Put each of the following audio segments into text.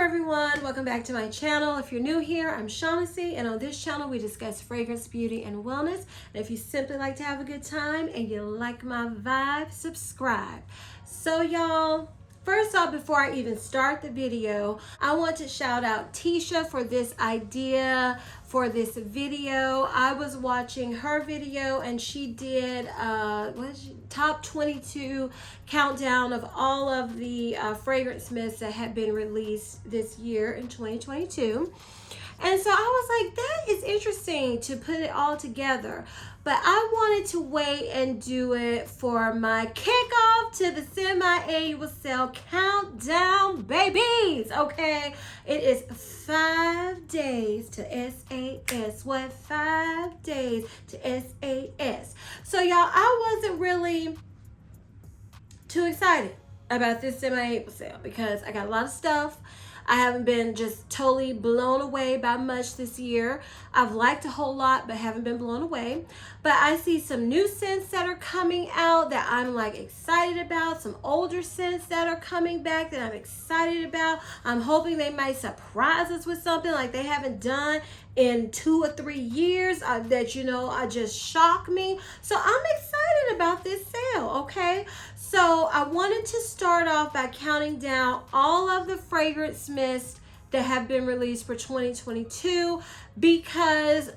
everyone, welcome back to my channel. If you're new here, I'm Shaughnessy, and on this channel we discuss fragrance, beauty, and wellness. And if you simply like to have a good time and you like my vibe, subscribe. So y'all, first off, before I even start the video, I want to shout out Tisha for this idea for this video. I was watching her video and she did top 22 countdown of all of the fragrance mists that have been released this year in 2022. And so I was like, that is interesting to put it all together. But I wanted to wait and do it for my kickoff to the semi-annual sale countdown, babies. Okay, it is 5 days to SAS. What? 5 days to SAS. So y'all, I wasn't really too excited about this semi-annual sale because I got a lot of stuff. I haven't been just totally blown away by much this year. I've liked a whole lot, but haven't been blown away. But I see some new scents that are coming out that I'm like excited about. Some older scents that are coming back that I'm excited about. I'm hoping they might surprise us with something like they haven't done in 2 or 3 years that, you know, just shock me. So I'm excited about this sale, okay? So I wanted to start off by counting down all of the fragrance mists that have been released for 2022 because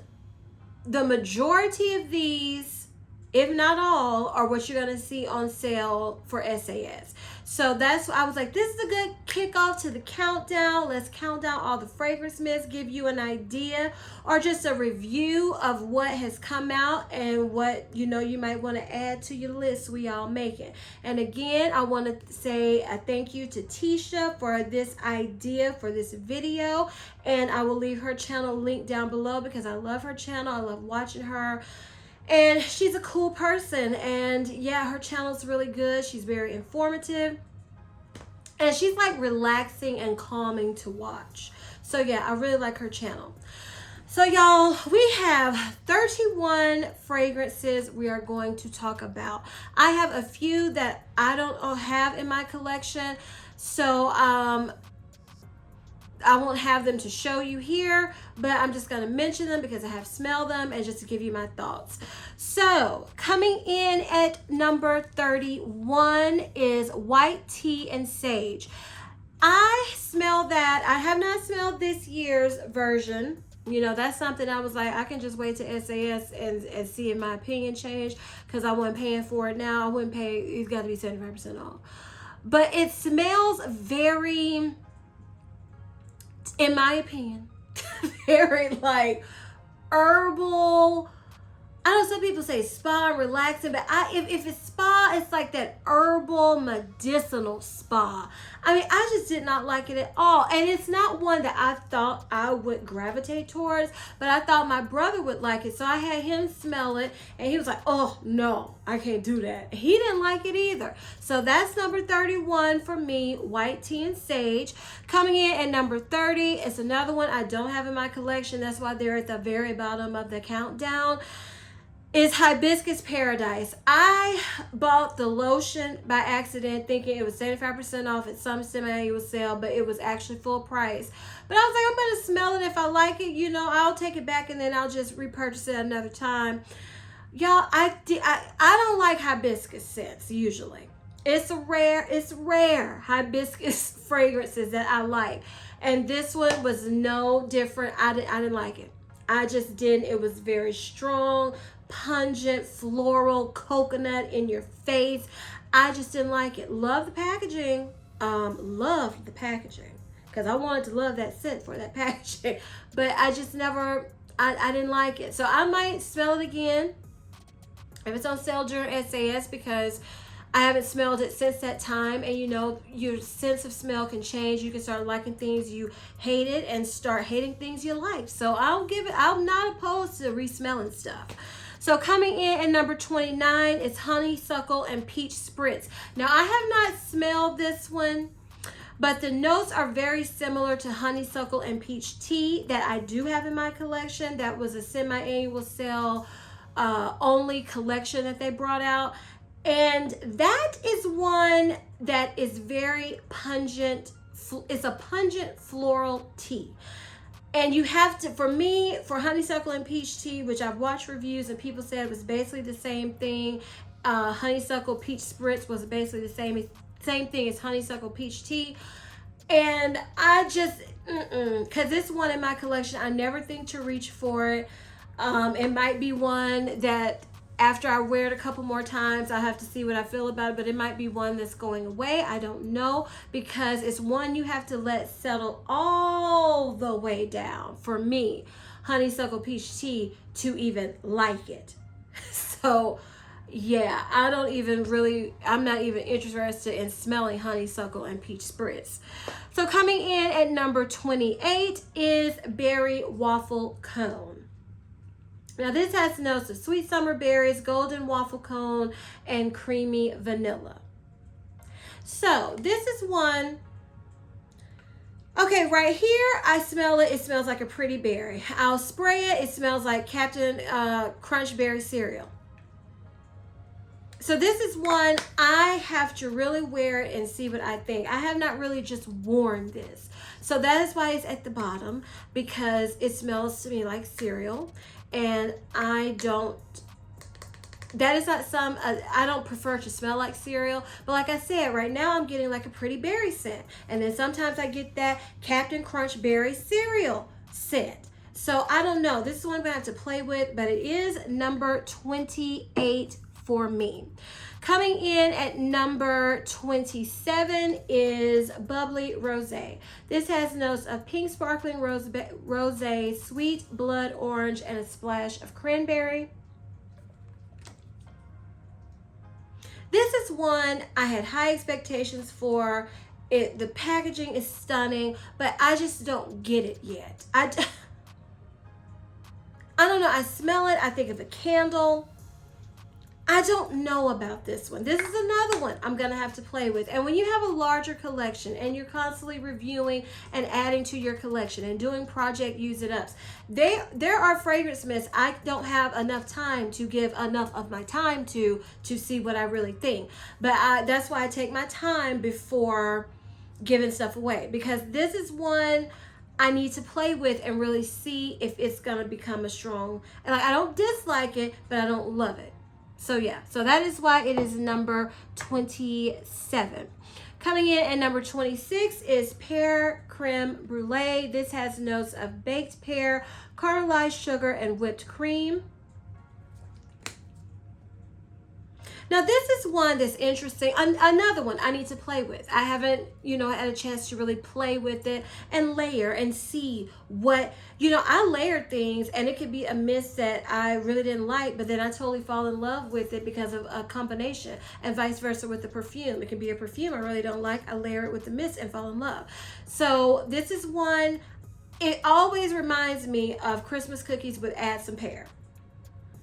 the majority of these, if not all, are what you're going to see on sale for SAS. So that's why I was like, this is a good kickoff to the countdown. Let's count down all the fragrance mists, give you an idea or just a review of what has come out and what, you know, you might want to add to your list we all making. And again, I want to say a thank you to Tisha for this idea for this video. And I will leave her channel linked down below because I love her channel. I love watching her. And she's a cool person, and yeah, her channel's really good. She's very informative, and she's like relaxing and calming to watch. So yeah, I really like her channel. So y'all, we have 31 fragrances we are going to talk about. I have a few that I don't have in my collection, so I won't have them to show you here, but I'm just going to mention them because I have smelled them and just to give you my thoughts. So coming in at number 31 is white tea and sage. I smell that. I have not smelled this year's version. You know, that's something I was like, I can just wait to SAS and see if my opinion change because I wasn't paying for it now. I wouldn't pay. It's got to be 75% off. But it smells very, in my opinion, very like herbal. I know some people say spa and relaxing, but if it's spa, it's like that herbal medicinal spa. I mean, I just did not like it at all. And it's not one that I thought I would gravitate towards, but I thought my brother would like it. So I had him smell it and he was like, oh no, I can't do that. He didn't like it either. So that's number 31 for me, white tea and sage. Coming in at number 30, it's another one I don't have in my collection. That's why they're at the very bottom of the countdown. Is Hibiscus Paradise. I bought the lotion by accident thinking it was 75% off at some semi-annual sale, but it was actually full price. But I was like, I'm going to smell it. If I like it, you know, I'll take it back and then I'll just repurchase it another time. Y'all, I don't like hibiscus scents usually. It's rare hibiscus fragrances that I like. And this one was no different. I didn't like it. I just didn't. It was very strong, pungent, floral, coconut in your face. I just didn't like it. Love the packaging. Love the packaging because I wanted to love that scent for that packaging, but I just never, I didn't like it. So I might smell it again if it's on sale during SAS because I haven't smelled it since that time. And you know, your sense of smell can change. You can start liking things you hated and start hating things you like. So I'm not opposed to re-smelling stuff. So coming in at number 29 is honeysuckle and peach spritz. Now I have not smelled this one, but the notes are very similar to honeysuckle and peach tea that I do have in my collection. That was a semi-annual sale only collection that they brought out. And that is one that is very pungent, it's a pungent floral tea. And you have to, for me, for honeysuckle and peach tea, which I've watched reviews and people said it was basically the same thing. Honeysuckle peach spritz was basically the same thing as honeysuckle peach tea. And I just, because this one in my collection, I never think to reach for it. It might be one that after I wear it a couple more times, I have to see what I feel about it, but it might be one that's going away. I don't know, because it's one you have to let settle all the way down, for me, honeysuckle peach tea, to even like it. So yeah, I'm not even interested in smelling honeysuckle and peach spritz. So coming in at number 28 is berry waffle cone. Now this has notes of sweet summer berries, golden waffle cone, and creamy vanilla. So this is one, okay, right here, I smell it. It smells like a pretty berry. I'll spray it. It smells like Captain Crunch Berry cereal. So this is one I have to really wear it and see what I think. I have not really just worn this. So that is why it's at the bottom, because it smells to me like cereal. And I don't prefer to smell like cereal. But like I said, right now I'm getting like a pretty berry scent. And then sometimes I get that Captain Crunch Berry cereal scent. So I don't know. This is one I'm going to have to play with, but it is number 28 for me. Coming in at number 27 is Bubbly Rose. This has notes of pink sparkling rosé, sweet blood orange, and a splash of cranberry. This is one I had high expectations for. The packaging is stunning, but I just don't get it yet. I don't know. I smell it. I think of a candle. I don't know about this one. This is another one I'm going to have to play with. And when you have a larger collection and you're constantly reviewing and adding to your collection and doing project use it ups, there are fragrance mists I don't have enough time to give enough of my time to see what I really think. But that's why I take my time before giving stuff away, because this is one I need to play with and really see if it's going to become a strong, and like, I don't dislike it, but I don't love it. So yeah, so that is why it is number 27. Coming in at number 26 is pear creme brulee. This has notes of baked pear, caramelized sugar, and whipped cream. Now this is one that's interesting. Another one I need to play with. I haven't, had a chance to really play with it and layer and see what, I layered things, and it could be a mist that I really didn't like, but then I totally fall in love with it because of a combination, and vice versa with the perfume. It can be a perfume I really don't like. I layer it with the mist and fall in love. So this is one, it always reminds me of Christmas cookies with add some pear.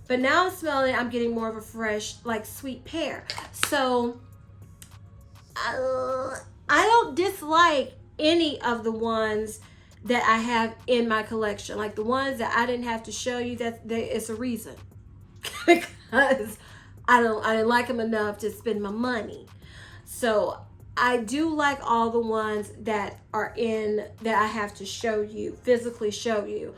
But now I'm smelling it, I'm getting more of a fresh, like, sweet pear. So, I don't dislike any of the ones that I have in my collection. Like, the ones that I didn't have to show you, it's a reason. Because I didn't like them enough to spend my money. So, I do like all the ones that are in, that I have to show you, physically show you.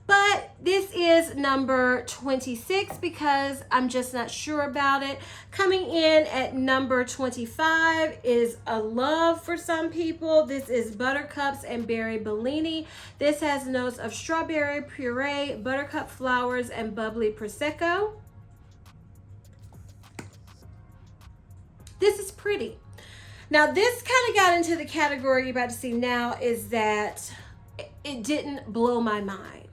But this is number 26 because I'm just not sure about it. Coming in at number 25 is a love for some people. This is Buttercups and Berry Bellini. This has notes of strawberry puree, buttercup flowers, and bubbly prosecco. This is pretty. Now this kind of got into the category you're about to see now, is that it didn't blow my mind.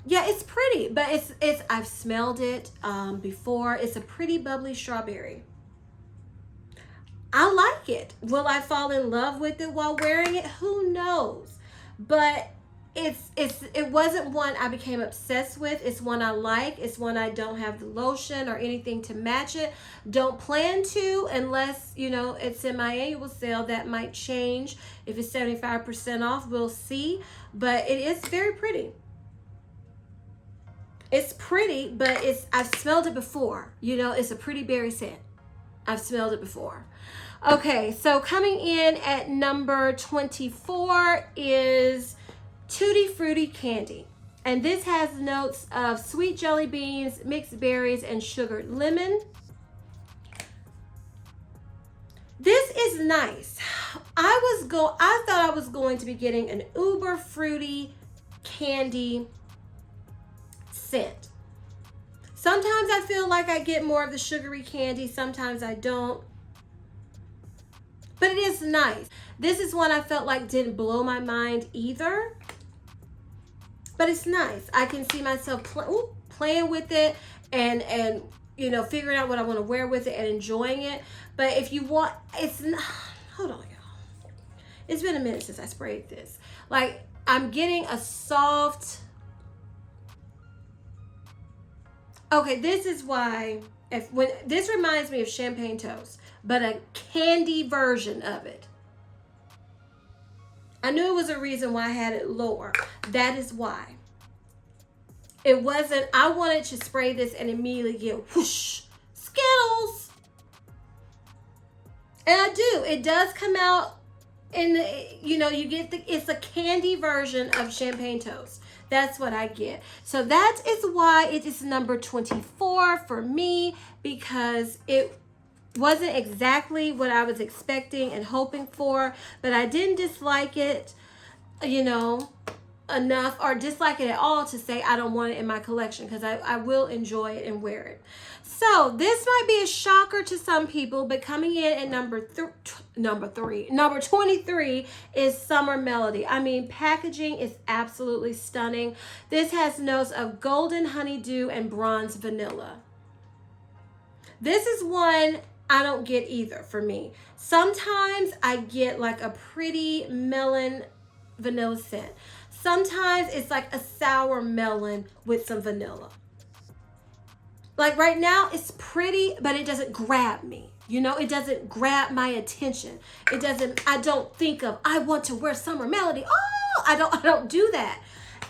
Yeah, it's pretty, but it's I've smelled it before. It's a pretty bubbly strawberry. I like it. Will I fall in love with it while wearing it? Who knows? But it wasn't one I became obsessed with. It's one I like. It's one I don't have the lotion or anything to match it. Don't plan to unless, it's in my annual sale. That might change. If it's 75% off, we'll see. But it is very pretty. It's pretty, but I've smelled it before. It's a pretty berry scent. I've smelled it before. Okay, so coming in at number 24 is Tutti Frutti Candy. And this has notes of sweet jelly beans, mixed berries, and sugared lemon. This is nice. I thought I was going to be getting an uber fruity candy scent. Sometimes I feel like I get more of the sugary candy, sometimes I don't. But it is nice. This is one I felt like didn't blow my mind either. But it's nice. I can see myself playing with it and you know, figuring out what I want to wear with it and enjoying it. But if you want, it's not, hold on, y'all. It's been a minute since I sprayed this. Like, I'm getting a soft, okay, this is why, when this reminds me of champagne toast, but a candy version of it. I knew it was a reason why I had it lower. That is why. It wasn't, I wanted to spray this and immediately get whoosh, Skittles. And I do. It does come out in the, you know, you get the, it's a candy version of champagne toast. That's what I get. So that is why it is number 24 for me, because it wasn't exactly what I was expecting and hoping for, but I didn't dislike it, you know, enough or dislike it at all to say I don't want it in my collection, because I will enjoy it and wear it. So this might be a shocker to some people, but coming in at number 23 is Summer Melody. I mean, packaging is absolutely stunning. This has notes of golden honeydew and bronze vanilla. This is one I don't get either for me. Sometimes I get like a pretty melon vanilla scent. Sometimes it's like a sour melon with some vanilla. Like right now it's pretty, but it doesn't grab me. You know, it doesn't grab my attention. It doesn't, I don't think of, I want to wear Summer Melody. Oh, I don't do that.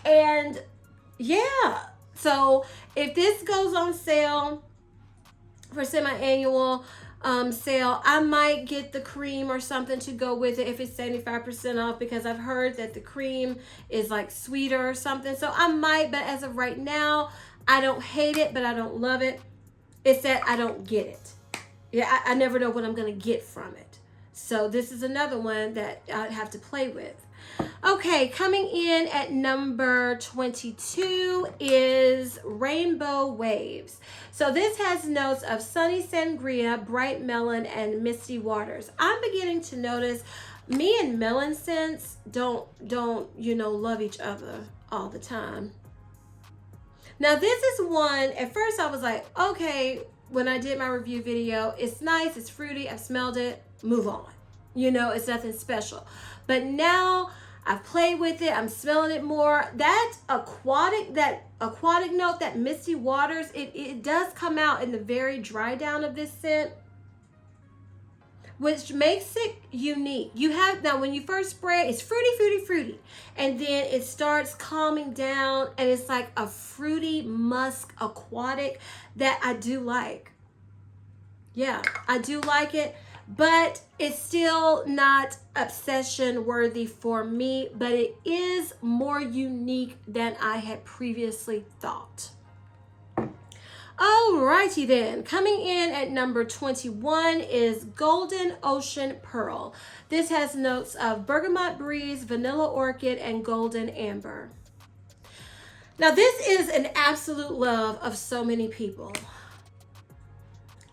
And yeah, so if this goes on sale for semi-annual sale, I might get the cream or something to go with it if it's 75% off, because I've heard that the cream is like sweeter or something. So I might, but as of right now, I don't hate it, but I don't love it. It's that I don't get it. Yeah, I never know what I'm going to get from it. So this is another one that I'd have to play with. Okay, coming in at number 22 is Rainbow Waves. So this has notes of sunny sangria, bright melon, and misty waters. I'm beginning to notice me and melon scents don't, you know, love each other all the time. Now this is one, at first I was like, okay, when I did my review video, it's nice, it's fruity, I've smelled it, move on. You know, it's nothing special. But now I've played with it, I'm smelling it more. That aquatic note, that misty waters, it does come out in the very dry down of this scent, which makes it unique. You have, now when you first spray, it's fruity, fruity, fruity. And then it starts calming down and it's like a fruity musk aquatic that I do like. Yeah, I do like it, but it's still not obsession worthy for me, but it is more unique than I had previously thought. Alrighty then, coming in at number 21 is Golden Ocean Pearl. This has notes of bergamot breeze, vanilla orchid, and golden amber. Now this is an absolute love of so many people.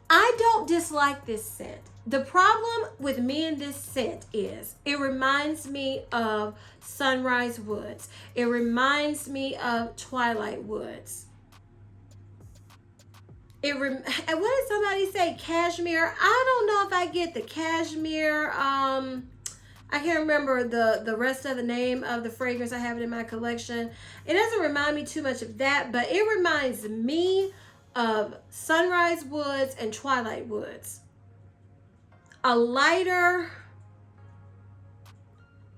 I don't dislike this scent. The problem with me and this scent is it reminds me of Sunrise Woods. It reminds me of Twilight Woods. And what did somebody say? Cashmere. I don't know if I get the cashmere. I can't remember the rest of the name of the fragrance. I have it in my collection. It doesn't remind me too much of that, but it reminds me of Sunrise Woods and Twilight Woods. A lighter,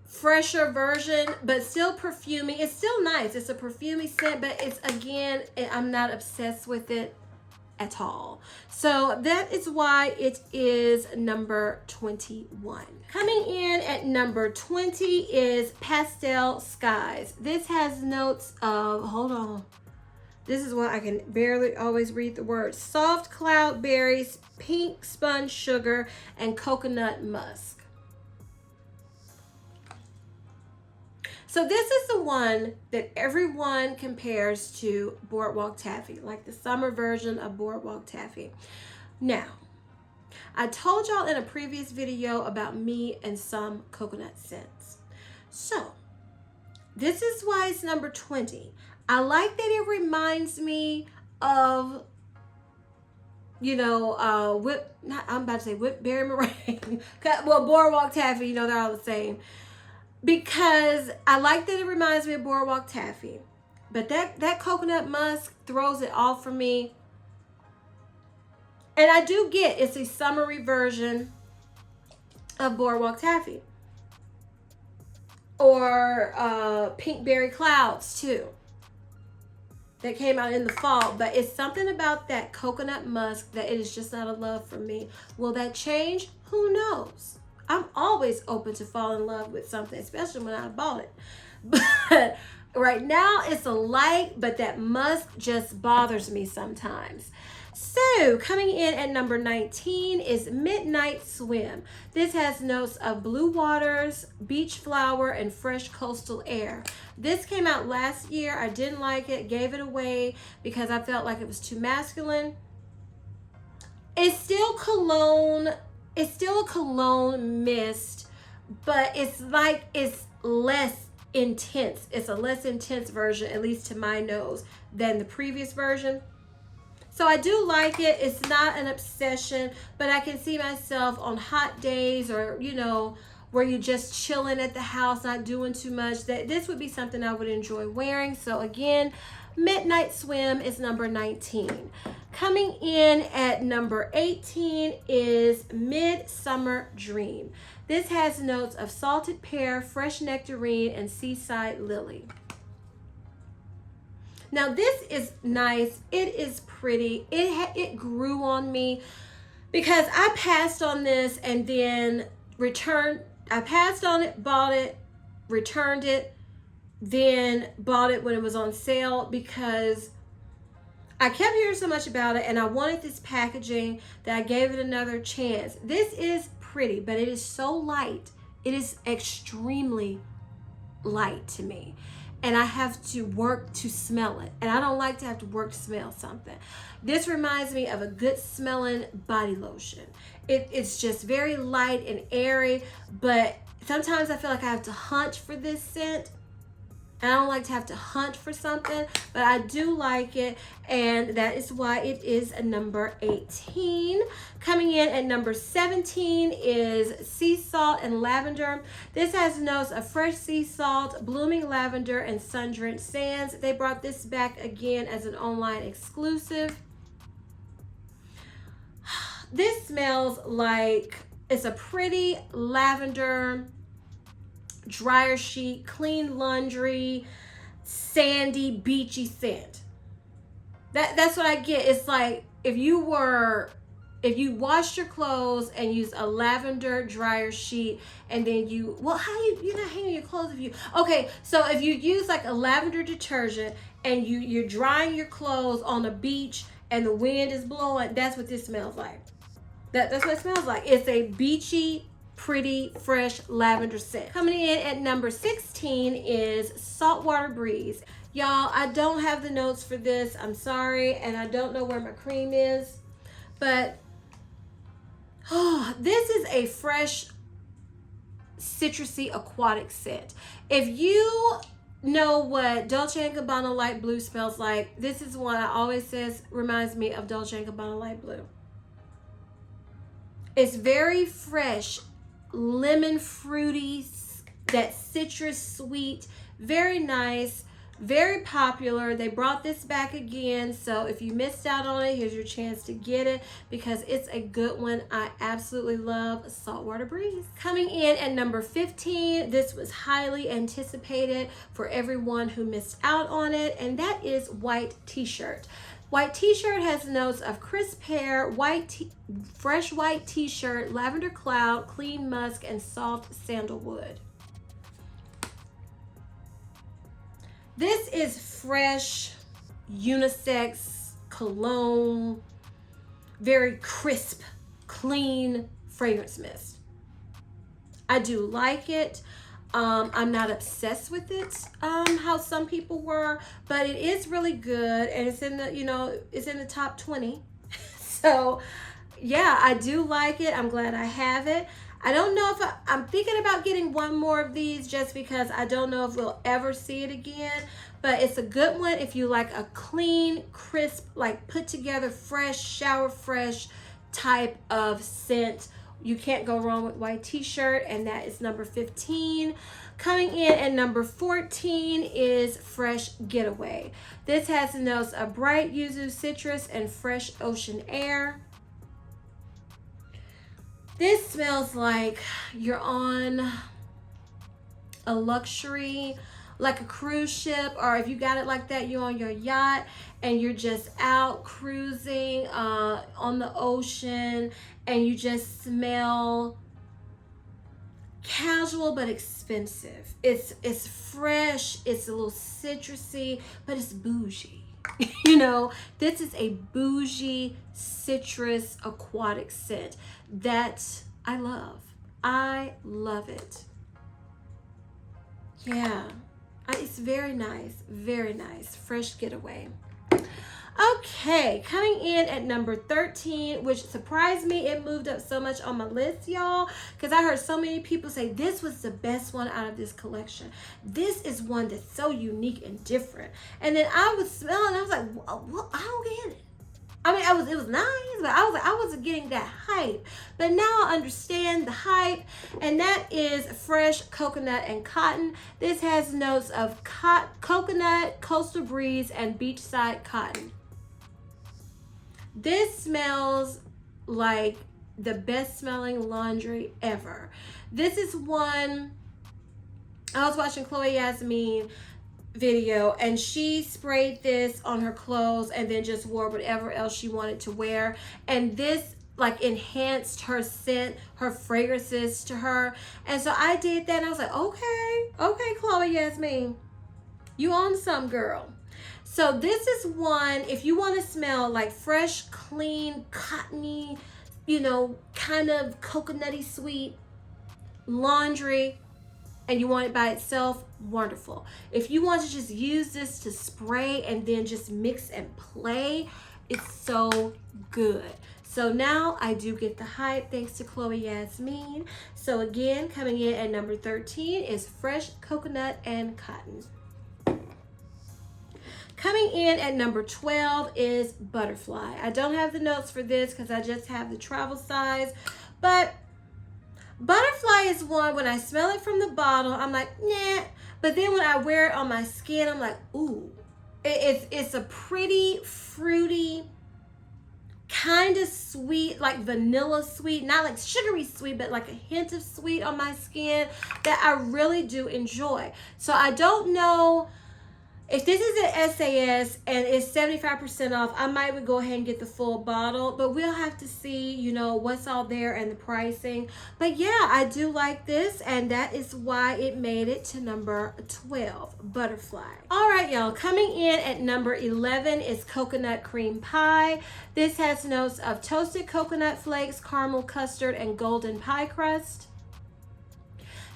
fresher version, but still perfuming. It's still nice. It's a perfumey scent, but it's, again, I'm not obsessed with it. at all. So that is why it is number 21. Coming in at number 20 is Pastel Skies. This has notes of, hold on, this is what I can barely always read the words: soft cloud berries, pink sponge sugar, and coconut musk. So this is the one that everyone compares to Boardwalk Taffy, like the summer version of Boardwalk Taffy. Now, I told y'all in a previous video about me and some coconut scents. So this is why it's number 20. I like that it reminds me of, you know, I'm about to say whipped berry meringue. Well, Boardwalk Taffy, you know, they're all the same. Because I like that it reminds me of Boardwalk Taffy. But that coconut musk throws it off for me. And I do get it's a summery version of Boardwalk Taffy. Or Pink Berry Clouds too. That came out in the fall. But it's something about that coconut musk that it is just not a love for me. Will that change? Who knows? I'm always open to fall in love with something, especially when I bought it. But right now it's a like, but that musk just bothers me sometimes. So coming in at number 19 is Midnight Swim. This has notes of blue waters, beach flower, and fresh coastal air. This came out last year. I didn't like it, gave it away because I felt like it was too masculine. It's still cologne. It's still a cologne mist, but it's like it's less intense. It's a less intense version, at least to my nose, than the previous version. So I do like it. It's not an obsession, but I can see myself on hot days or, you know, where you're just chilling at the house, not doing too much, that this would be something I would enjoy wearing. So again, Midnight Swim is number 19. Coming in at number 18 is Midsummer Dream. This has notes of salted pear, fresh nectarine, and seaside lily. Now this is nice. It is pretty. It grew on me because I passed on this and then returned. I passed on it, bought it, returned it, then bought it when it was on sale because I kept hearing so much about it and I wanted this packaging that I gave it another chance. This is pretty, but it is so light. It is extremely light to me. And I have to work to smell it. And I don't like to have to work to smell something. This reminds me of a good smelling body lotion. It's just very light and airy, but sometimes I feel like I have to hunt for this scent. I don't like to have to hunt for something, but I do like it, and that is why it is a number 18. Coming in at number 17 is Sea Salt and Lavender. This has notes of fresh sea salt, blooming lavender, and sun-drenched sands. They brought this back again as an online exclusive. This smells like it's a pretty lavender dryer sheet, clean laundry, sandy, beachy scent. That's what I get. It's like if you washed your clothes and used a lavender dryer sheet and then you're not hanging your clothes so if you use like a lavender detergent and you're drying your clothes on the beach and the wind is blowing, that's what this smells like. That's what it smells like. It's a beachy, pretty, fresh lavender scent. Coming in at number 16 is Saltwater Breeze. Y'all, I don't have the notes for this. I'm sorry, and I don't know where my cream is, but this is a fresh, citrusy, aquatic scent. If you know what Dolce & Gabbana Light Blue smells like, this is one I always says reminds me of Dolce & Gabbana Light Blue. It's very fresh, lemon fruity, that citrus sweet, very nice, very popular. They brought this back again, so if you missed out on it, here's your chance to get it because it's a good one. I absolutely love Saltwater Breeze. Coming in at number 15, this was highly anticipated for everyone who missed out on it, and that is White T-shirt. White t-shirt has notes of crisp pear, fresh white t-shirt, lavender cloud, clean musk, and soft sandalwood. This is fresh, unisex, cologne, very crisp, clean fragrance mist. I do like it. I'm not obsessed with it, how some people were, but it is really good, and it's in the, it's in the top 20. So yeah, I do like it. I'm glad I have it. I don't know if I'm thinking about getting one more of these just because I don't know if we'll ever see it again, but it's a good one if you like a clean, crisp, like put together, fresh, shower fresh type of scent. You can't go wrong with white t-shirt, and that is number 15. Coming in at number 14 is Fresh Getaway. This has the notes of bright yuzu, citrus, and fresh ocean air. This smells like you're on a luxury, like a cruise ship, or if you got it like that, you're on your yacht and you're just out cruising on the ocean, and you just smell casual but expensive. It's fresh, it's a little citrusy, but it's bougie. This is a bougie citrus aquatic scent that I love. I love it. Yeah, it's very nice, very nice. Fresh Getaway. Okay, coming in at number 13, which surprised me. It moved up so much on my list, y'all, because I heard so many people say this was the best one out of this collection. This is one that's so unique and different. And then I was smelling, I was like, well, I don't get it. I mean, it was nice, but I wasn't getting that hype. But now I understand the hype, and that is Fresh Coconut and Cotton. This has notes of coconut, coastal breeze, and beachside cotton. This smells like the best smelling laundry ever. This is one, I was watching Chloe Yasmin video, and she sprayed this on her clothes and then just wore whatever else she wanted to wear, and this like enhanced her scent, her fragrances to her. And so I did that, and I was like, okay, Chloe Yasmin, you on some, girl. So this is one, if you want to smell like fresh, clean, cottony, kind of coconutty sweet laundry, and you want it by itself, wonderful. If you want to just use this to spray and then just mix and play, it's so good. So now I do get the hype thanks to Chloe Yasmin. So again, coming in at number 13 is Fresh Coconut and Cotton. Coming in at number 12 is Butterfly. I don't have the notes for this because I just have the travel size, but Butterfly is one, when I smell it from the bottle, I'm like, nah. But then when I wear it on my skin, I'm like, ooh. It's a pretty, fruity, kind of sweet, like vanilla sweet, not like sugary sweet, but like a hint of sweet on my skin that I really do enjoy. So I don't know if this is an SAS and it's 75% off, I might go ahead and get the full bottle, but we'll have to see, what's all there and the pricing. But yeah, I do like this, and that is why it made it to number 12, Butterfly. All right, y'all, coming in at number 11 is Coconut Cream Pie. This has notes of toasted coconut flakes, caramel custard, and golden pie crust.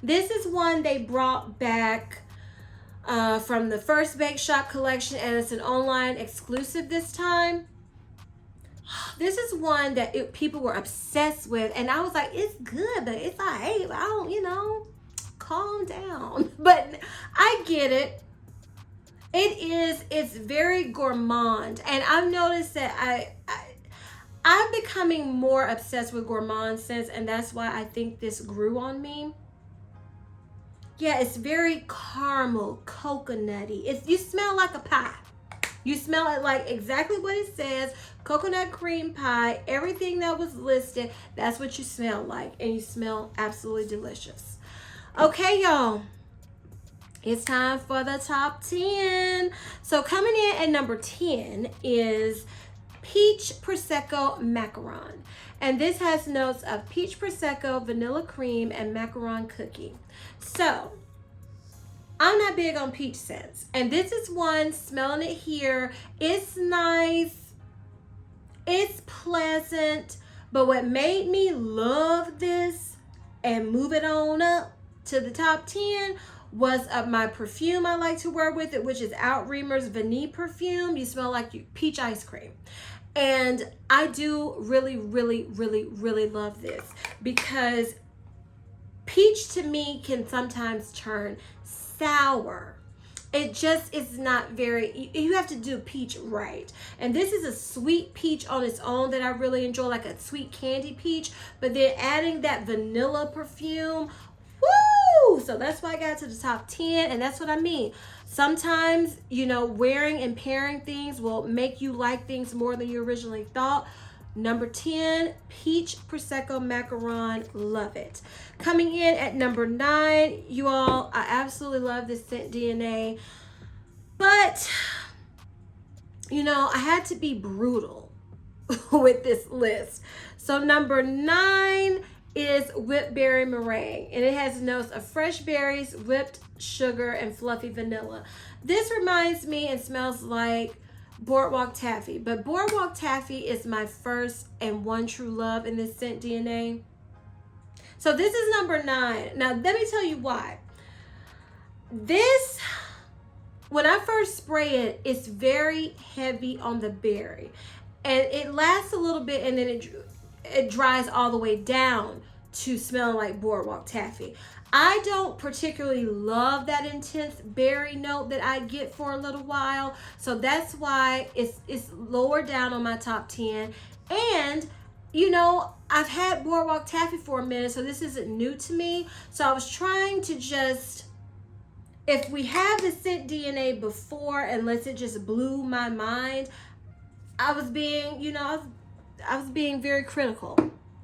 This is one they brought back from the first Bake Shop collection, and it's an online exclusive this time. This is one that people were obsessed with, and I was like, it's good, but it's like, hey, I don't, calm down. But I get it. It's very gourmand, and I've noticed that I'm becoming more obsessed with gourmand scents, and that's why I think this grew on me. Yeah, it's very caramel, coconutty. You smell like a pie. You smell it like exactly what it says, coconut cream pie, everything that was listed, that's what you smell like, and you smell absolutely delicious. Okay, y'all. It's time for the top 10. So coming in at number 10 is peach prosecco macaron. And this has notes of peach prosecco, vanilla cream, and macaron cookie. So I'm not big on peach scents. And this is one, smelling it here. It's nice. It's pleasant. But what made me love this and move it on up to the top 10 was of my perfume I like to wear with it, which is Outremer's Vanille perfume. You smell like peach ice cream. And I do really, really, really, really love this because peach to me can sometimes turn sour. It just is not very, you have to do peach right. And this is a sweet peach on its own that I really enjoy, like a sweet candy peach. But then adding that vanilla perfume, woo! So that's why I got to the top 10, and that's what I mean. Sometimes, you know, wearing and pairing things will make you like things more than you originally thought. Number 10, peach prosecco macaron, love it. Coming in at number 9, you all, I absolutely love this scent DNA, but you know, I had to be brutal with this list. So number 9 is whipped berry meringue, and it has notes of fresh berries, whipped sugar, and fluffy vanilla. This reminds me and smells like Boardwalk Taffy, but Boardwalk Taffy is my first and one true love in this scent DNA. So this is number 9. Now let me tell you why. This, when I first spray it, it's very heavy on the berry, and it lasts a little bit, and then it dries all the way down to smelling like Boardwalk Taffy. I don't particularly love that intense berry note that I get for a little while, so that's why it's lower down on my top 10. And you know, I've had Boardwalk Taffy for a minute, so this isn't new to me. So I was trying to just, if we have the scent DNA before, unless it just blew my mind, I was being, you know, I was being very critical,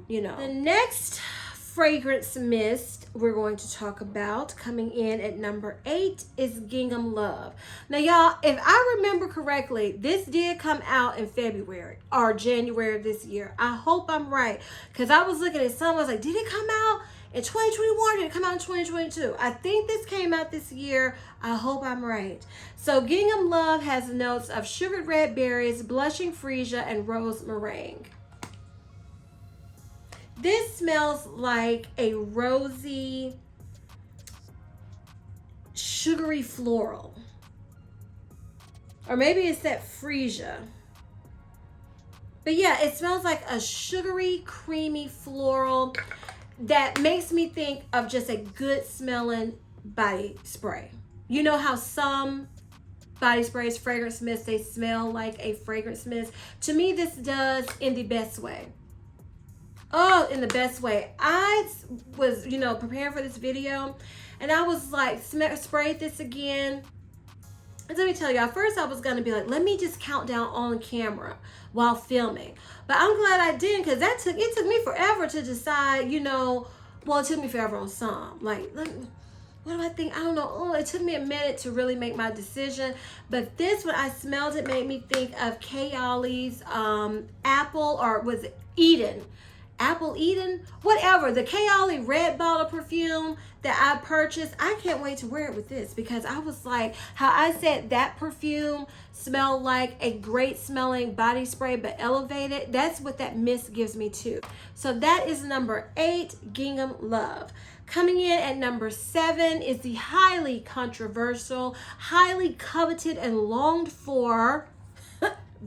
you know. The next fragrance mist we're going to talk about, coming in at number 8, is Gingham Love. Now y'all, if I remember correctly, this did come out in February or January of this year. I hope I'm right, because I was looking at some, I was like, did it come out in 2021? Did it come out in 2022? I think this came out this year. I hope I'm right. So Gingham Love has notes of sugared red berries, blushing freesia, and rose meringue. This smells like a rosy, sugary floral. Or maybe it's that freesia. But yeah, it smells like a sugary, creamy floral that makes me think of just a good smelling body spray. You know how some body sprays, fragrance mists, they smell like a fragrance mist? To me, this does in the best way. Oh, in the best way. I was, you know, preparing for this video, and I was like, sprayed this again. And let me tell you, at first I was going to be like, let me just count down on camera while filming. But I'm glad I didn't, because it took me forever to decide, you know, well, it took me forever on some. Like, what do I think? I don't know. Oh, it took me a minute to really make my decision. But this, when I smelled it, made me think of Kayali's apple, or was it Eden? Apple Eden, whatever, the Kayali red bottle perfume that I purchased. I can't wait to wear it with this, because I was like, how I said that perfume smelled like a great smelling body spray but elevated. That's what that mist gives me too. So that is number 8, Gingham Love. Coming in at number 7 is the highly controversial, highly coveted, and longed for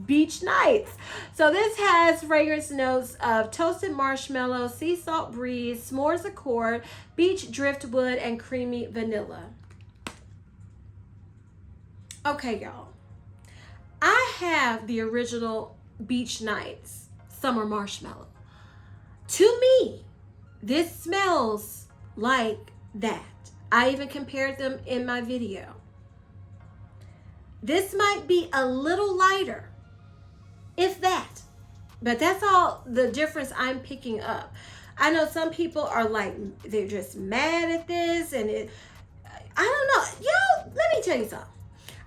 Beach Nights. So this has fragrance notes of toasted marshmallow, sea salt breeze, s'mores accord, beach driftwood, and creamy vanilla. Okay, y'all, I have the original Beach Nights summer marshmallow. To me, this smells like that. I even compared them in my video. This might be a little lighter, if that, but that's all the difference I'm picking up. I know some people are like, they're just mad at this, and I don't know. tell you something.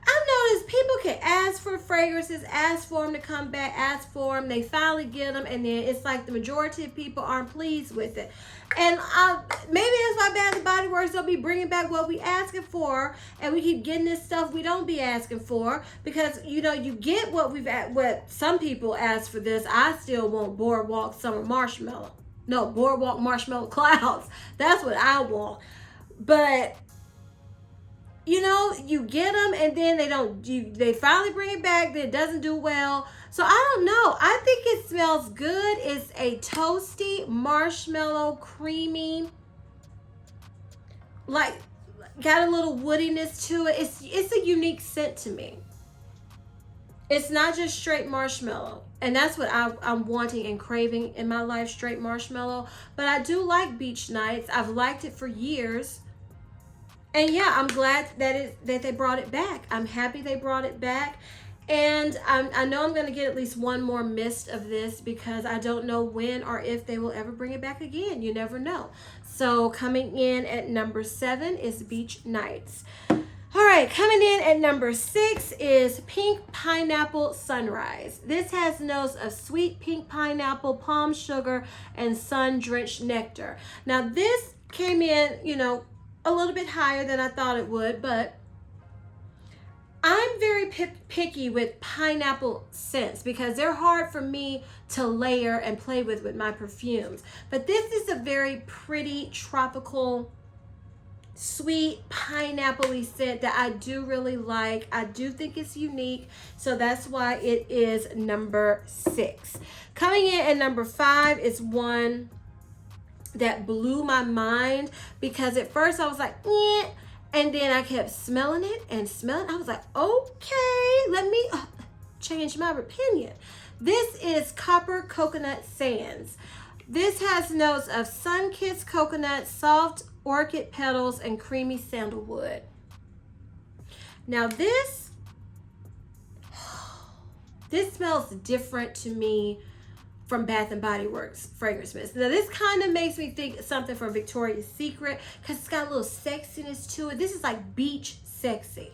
I've noticed people can ask for fragrances, ask for them to come back, ask for them. They finally get them, and then it's like the majority of people aren't pleased with it. And maybe that's why Bath and Body Works don't be bringing back what we asking for, and we keep getting this stuff we don't be asking for, because you know you get what what some people ask for. This I still want Boardwalk Summer Marshmallow. No, Boardwalk Marshmallow Clouds. That's what I want. But you know, you get them and then they finally bring it back, then it doesn't do well. So I don't know. I think it smells good. It's a toasty, marshmallow, creamy, like got a little woodiness to it. It's a unique scent to me. It's not just straight marshmallow. And that's what I'm wanting and craving in my life, straight marshmallow. But I do like Beach Nights. I've liked it for years. And yeah, I'm glad that they brought it back. I'm happy they brought it back. And I know I'm going to get at least one more mist of this, because I don't know when or if they will ever bring it back again. You never know. So coming in at number 7 is Beach Nights. All right, coming in at number 6 is Pink Pineapple Sunrise. This has notes of sweet pink pineapple, palm sugar, and sun-drenched nectar. Now this came in, you know, a little bit higher than I thought it would, but I'm very picky with pineapple scents because they're hard for me to layer and play with my perfumes. But this is a very pretty, tropical, sweet, pineapple-y scent that I do really like. I do think it's unique, so that's why it is number 6. Coming in at number 5 is one that blew my mind, because at first I was like, eh, and then I kept smelling it and smelling. I was like, okay, let me change my opinion. This is Copper Coconut Sands. This has notes of sun-kissed coconut, soft orchid petals, and creamy sandalwood. Now this smells different to me from Bath and Body Works fragrance mist. Now this kind of makes me think something from Victoria's Secret, because it's got a little sexiness to it. This is like beach sexy.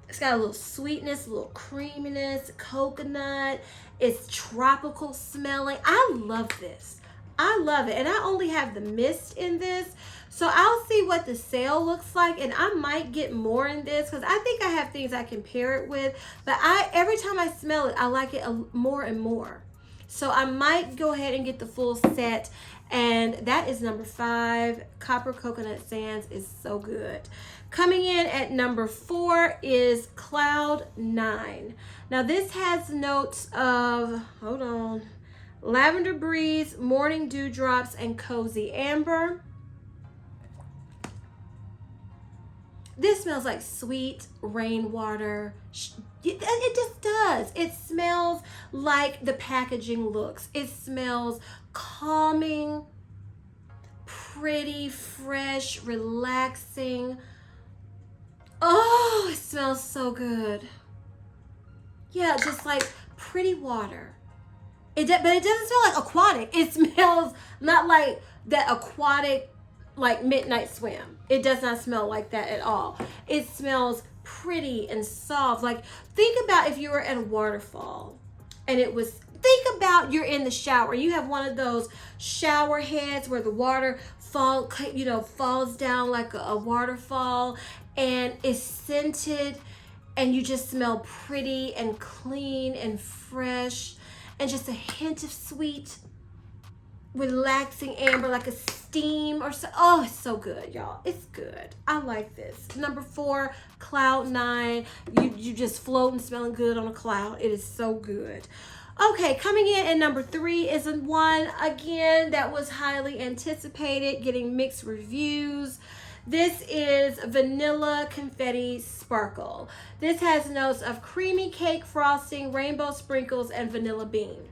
It's got a little sweetness, a little creaminess, coconut. It's tropical smelling. I love this. I love it. And I only have the mist in this, so I'll see what the sale looks like, and I might get more in this because I think I have things I can pair it with. But every time I smell it, I like it more and more. So I might go ahead and get the full set, and that is number 5. Copper Coconut Sands is so good. Coming in at number 4 is Cloudnine. Now this has notes of, hold on, lavender breeze, morning dewdrops, and cozy amber. This smells like sweet rainwater. It just does. It smells like the packaging looks. It smells calming, pretty, fresh, relaxing. Oh, it smells so good. Yeah, just like pretty water. But it doesn't smell like aquatic. It smells not like that aquatic, like midnight swim. It does not smell like that at all. It smells pretty and soft. Like, think about if you were at a waterfall and think about you're in the shower. You have one of those shower heads where the water falls down like a waterfall, and it's scented, and you just smell pretty and clean and fresh, and just a hint of sweet, relaxing amber, like a steam or so. Oh, it's so good, y'all. It's good. I like this. Number 4, Cloudnine. You just floating, smelling good on a cloud. It is so good. Okay, coming in at number 3 is one, again, that was highly anticipated, getting mixed reviews. This is Vanilla Confetti Sparkle. This has notes of creamy cake frosting, rainbow sprinkles, and vanilla bean.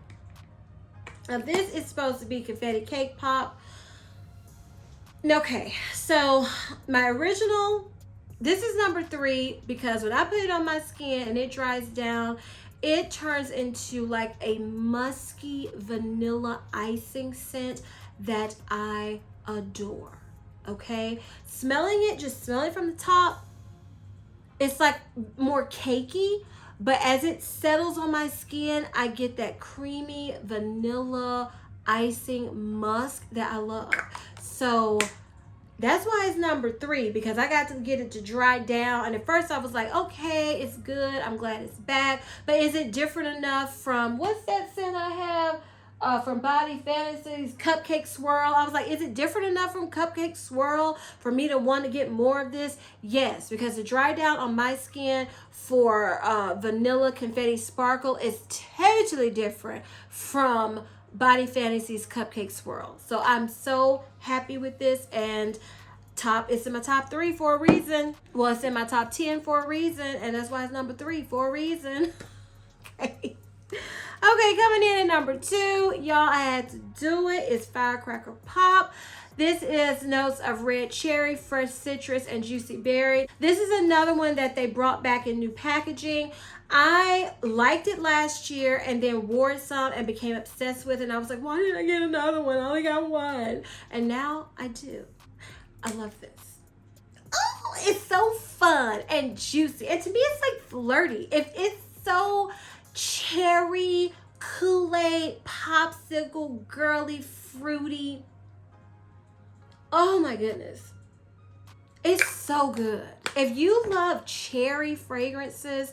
Now this is supposed to be confetti cake pop. Okay, so my original, this is number 3, because when I put it on my skin and it dries down, it turns into like a musky vanilla icing scent that I adore. okay? Smelling it, just smelling from the top, it's like more cakey, but as it settles on my skin, I get that creamy vanilla icing musk that I love. So that's why it's number 3, because I got to get it to dry down. And at first I was like, okay, it's good. I'm glad it's back. But is it different enough from, what's that scent I have? From Body Fantasies, Cupcake Swirl. I was like, is it different enough from Cupcake Swirl for me to want to get more of this? Yes, because the dry down on my skin for Vanilla Confetti Sparkle is totally different from Body Fantasies Cupcake Swirl. So I'm so happy with this, and it's in my top 3 for a reason. Well, it's in my top 10 for a reason, and that's why it's number 3 for a reason. Okay. Okay, coming in at number 2, y'all, I had to do it. It's Firecracker Pop. This is notes of red cherry, fresh citrus, and juicy berry. This is another one that they brought back in new packaging. I liked it last year and then wore it some and became obsessed with it. And I was like, why didn't I get another one? I only got one. And now I do. I love this. Oh, it's so fun and juicy. And to me, it's like flirty. It's so cherry, Kool-Aid, popsicle, girly, fruity. Oh my goodness. It's so good. If you love cherry fragrances,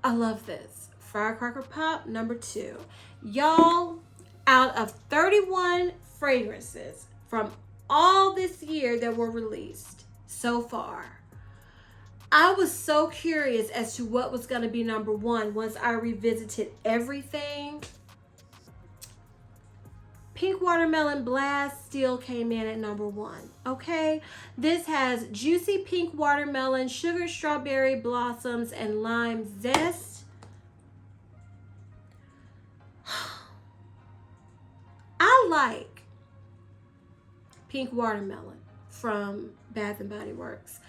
I love this. Firecracker Pop, number 2. Y'all, out of 31 fragrances from all this year that were released so far, I was so curious as to what was going to be number 1 once I revisited everything. Pink Watermelon Blast still came in at number 1, okay? This has juicy pink watermelon, sugar strawberry blossoms, and lime zest. I like pink watermelon from Bath & Body Works.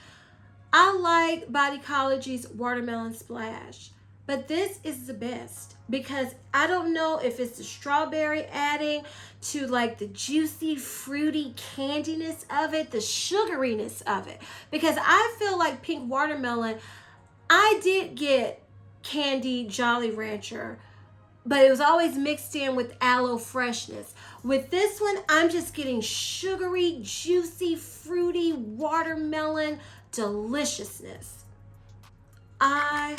I like Bodycology's Watermelon Splash, but this is the best because I don't know if it's the strawberry adding to like the juicy, fruity candiness of it, the sugariness of it, because I feel like pink watermelon, I did get candied Jolly Rancher, but it was always mixed in with aloe freshness. With this one, I'm just getting sugary, juicy, fruity watermelon deliciousness. I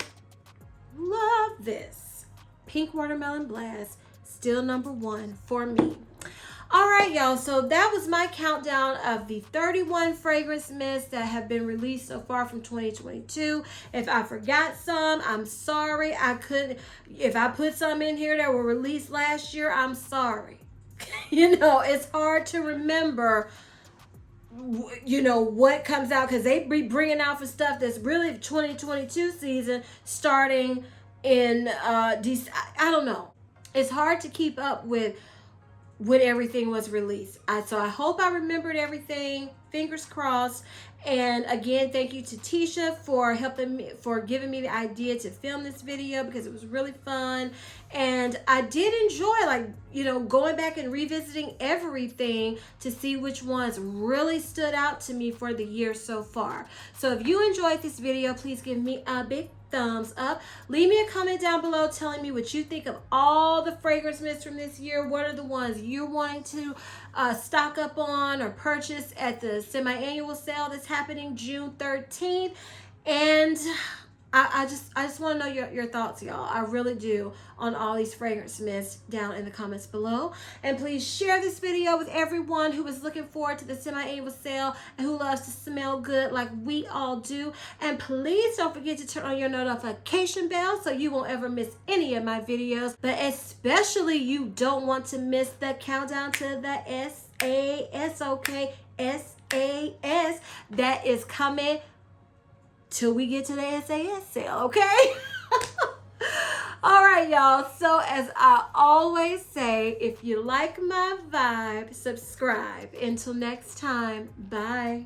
love this. Pink Watermelon Blast, still number 1 for me. All right, y'all, so that was my countdown of the 31 fragrance mists that have been released so far from 2022. If I forgot some, I'm sorry. If I put some in here that were released last year, I'm sorry. You know, it's hard to remember, you know, what comes out, because they be bringing out for stuff that's really 2022 season starting in I don't know. It's hard to keep up with when everything was released. So I hope I remembered everything. Fingers crossed. And again, thank you to Tisha for giving me the idea to film this video, because it was really fun. And I did enjoy, like, you know, going back and revisiting everything to see which ones really stood out to me for the year so far. So if you enjoyed this video, please give me a big thumbs up. Leave me a comment down below telling me what you think of all the fragrance mists from this year. What are the ones you're wanting to stock up on or purchase at the semi-annual sale that's happening June 13th. And I just want to know your thoughts, y'all. I really do, on all these fragrance mists down in the comments below. And please share this video with everyone who is looking forward to the semi-annual sale and who loves to smell good like we all do. And please don't forget to turn on your notification bell so you won't ever miss any of my videos. But especially you don't want to miss the countdown to the SAS, okay? SAS that is coming till we get to the SAS sale, okay? All right, y'all. So as I always say, if you like my vibe, subscribe. Until next time, bye.